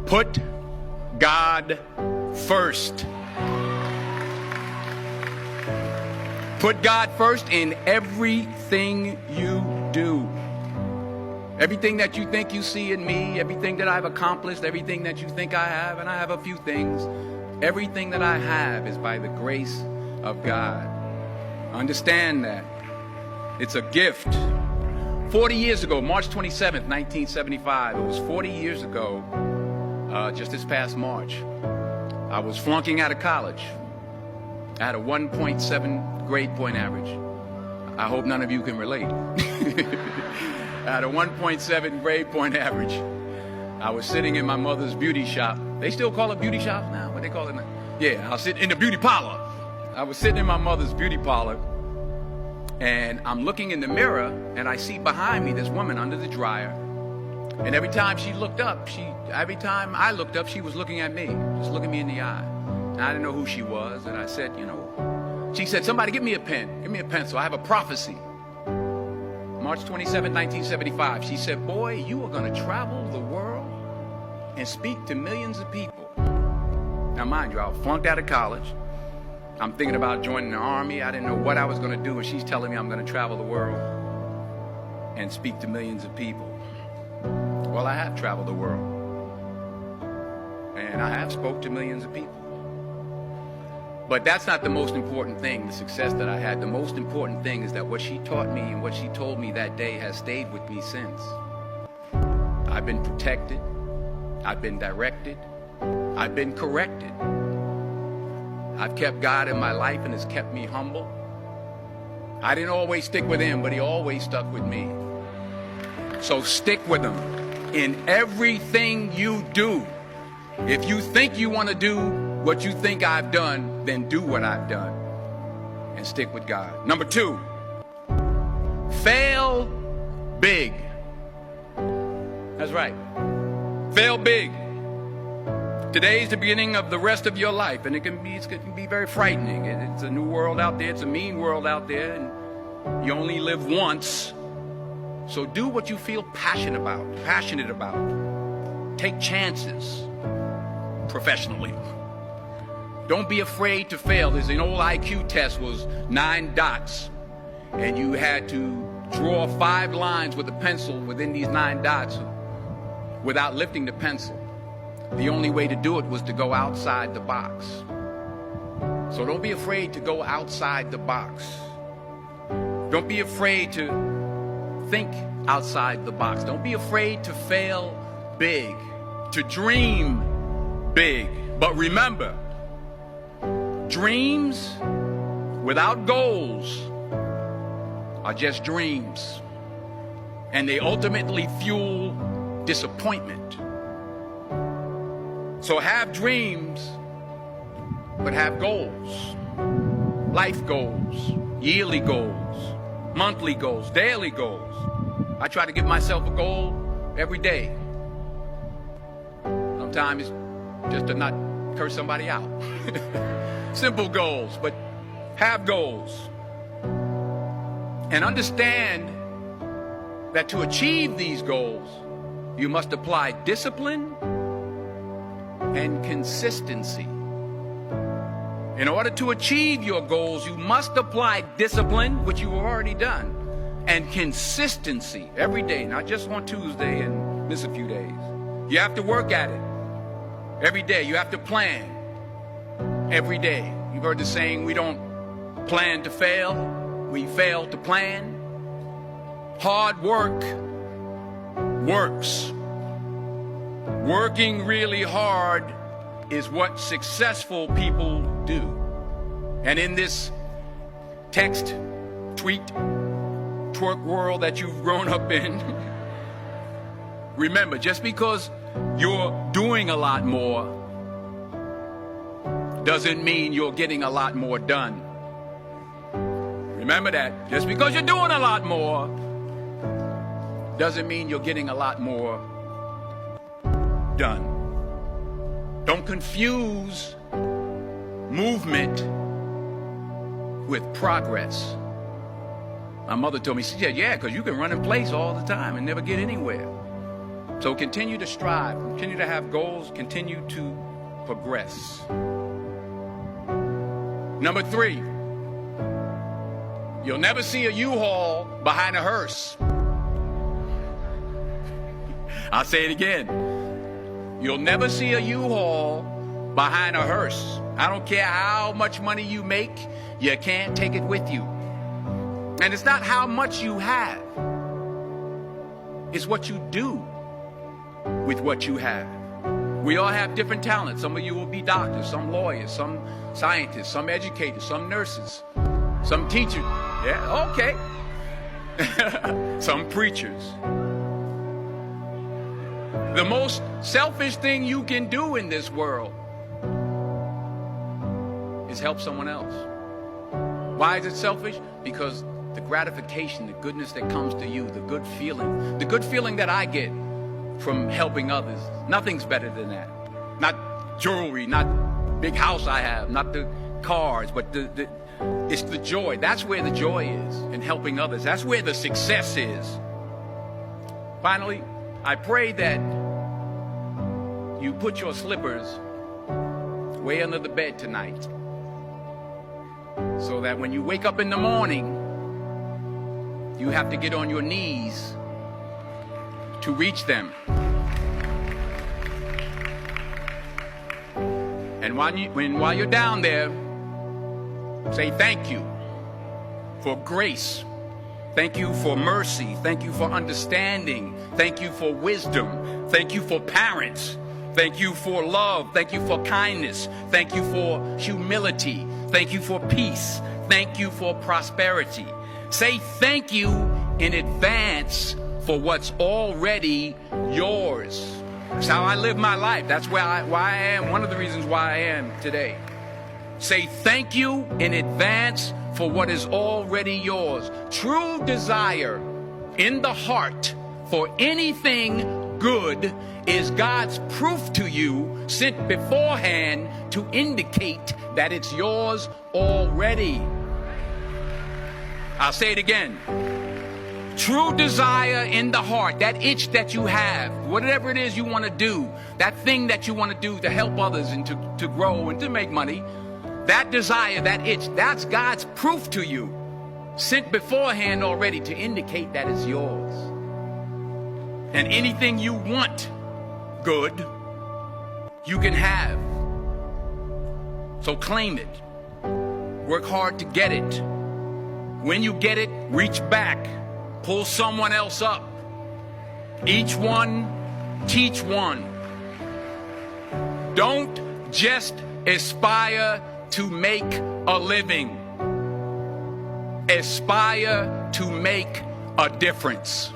Put God first. Put God first in everything you do. Everything that you think you see in me, everything that I've accomplished, everything that you think I have, and I have a few things, everything that I have is by the grace of God. Understand that. It's a gift. 40 years ago, March 27th, 1975, it was 40 years ago, just this past March, I was flunking out of college. I had a 1.7 grade point average. I hope none of you can relate. I had a 1.7 grade point average. I was sitting in my mother's beauty shop. They still call it beauty shop now? What they call it now? Yeah, I was sitting in the beauty parlor. I was sitting in my mother's beauty parlor, and I'm looking in the mirror, and I see behind me this woman under the dryer. And every time she looked up, every time I looked up, she was looking at me, just looking me in the eye. And I didn't know who she was, and I said, she said, somebody give me a pen, give me a pencil, I have a prophecy. March 27, 1975, she said, boy, you are going to travel the world and speak to millions of people. Now, mind you, I flunked out of college. I'm thinking about joining the army. I didn't know what I was going to do, and she's telling me I'm going to travel the world and speak to millions of people. Well, I have traveled the world, and I have spoke to millions of people. But that's not the most important thing, the success that I had. The most important thing is that what she taught me and what she told me that day has stayed with me since. I've been protected. I've been directed. I've been corrected. I've kept God in my life, and has kept me humble. I didn't always stick with him, but he always stuck with me. So stick with him in everything you do. If you think you want to do what you think I've done, then do what I've done and stick with God. Number 2, fail big. That's right. Fail big. Today's the beginning of the rest of your life, and it can be very frightening. It's a new world out there. It's a mean world out there, and you only live once. So do what you feel passionate about. Take chances professionally. Don't be afraid to fail. There's an old IQ test, was 9 dots, and you had to draw 5 lines with a pencil within these 9 dots without lifting the pencil. The only way to do it was to go outside the box. So don't be afraid to go outside the box. Don't be afraid to think outside the box. Don't be afraid to fail big, to dream big. But remember, dreams without goals are just dreams, and they ultimately fuel disappointment. So have dreams, but have goals. Life goals, yearly goals, monthly goals, daily goals. I try to give myself a goal every day. Sometimes just to not curse somebody out. Simple goals, but have goals. And understand that to achieve these goals, you must apply discipline and consistency. In order to achieve your goals, you must apply discipline, which you've already done, and consistency every day, not just on Tuesday and miss a few days. You have to work at it every day. You have to plan every day. You've heard the saying, we don't plan to fail, we fail to plan. Hard work works. Working really hard is what successful people do. And in this text, tweet, twerk world that you've grown up in, remember, just because you're doing a lot more doesn't mean you're getting a lot more done. Remember that. Just because you're doing a lot more doesn't mean you're getting a lot more done. Don't confuse movement with progress. My mother told me, she said, yeah, because you can run in place all the time and never get anywhere. So continue to strive, continue to have goals, continue to progress. Number 3, you'll never see a U-Haul behind a hearse. I'll say it again. You'll never see a U-Haul behind a hearse. I don't care how much money you make, you can't take it with you. And it's not how much you have. It's what you do with what you have. We all have different talents. Some of you will be doctors, some lawyers, some scientists, some educators, some nurses, some teachers. Yeah, okay. Some preachers. The most selfish thing you can do in this world is help someone else. Why is it selfish? Because the gratification, the goodness that comes to you, the good feeling that I get from helping others, nothing's better than that. Not jewelry, not big house I have, not the cars, but it's the joy. That's where the joy is in helping others. That's where the success is. Finally, I pray that you put your slippers way under the bed tonight, so that when you wake up in the morning, you have to get on your knees to reach them. And while you're down there, say thank you for grace. Thank you for mercy. Thank you for understanding. Thank you for wisdom. Thank you for parents. Thank you for love. Thank you for kindness. Thank you for humility. Thank you for peace. Thank you for prosperity. Say thank you in advance for what's already yours. That's how I live my life. That's why I am. One of the reasons why I am today. Say thank you in advance for what is already yours. True desire in the heart for anything good is God's proof to you, sent beforehand to indicate that it's yours already. I'll say it again. True desire in the heart, that itch that you have, whatever it is you want to do, that thing that you want to do to help others and to grow and to make money, that desire, that itch, that's God's proof to you, sent beforehand already to indicate that it's yours. And anything you want good, you can have. So claim it. Work hard to get it. When you get it, reach back. Pull someone else up. Each one, teach one. Don't just aspire to make a living. Aspire to make a difference.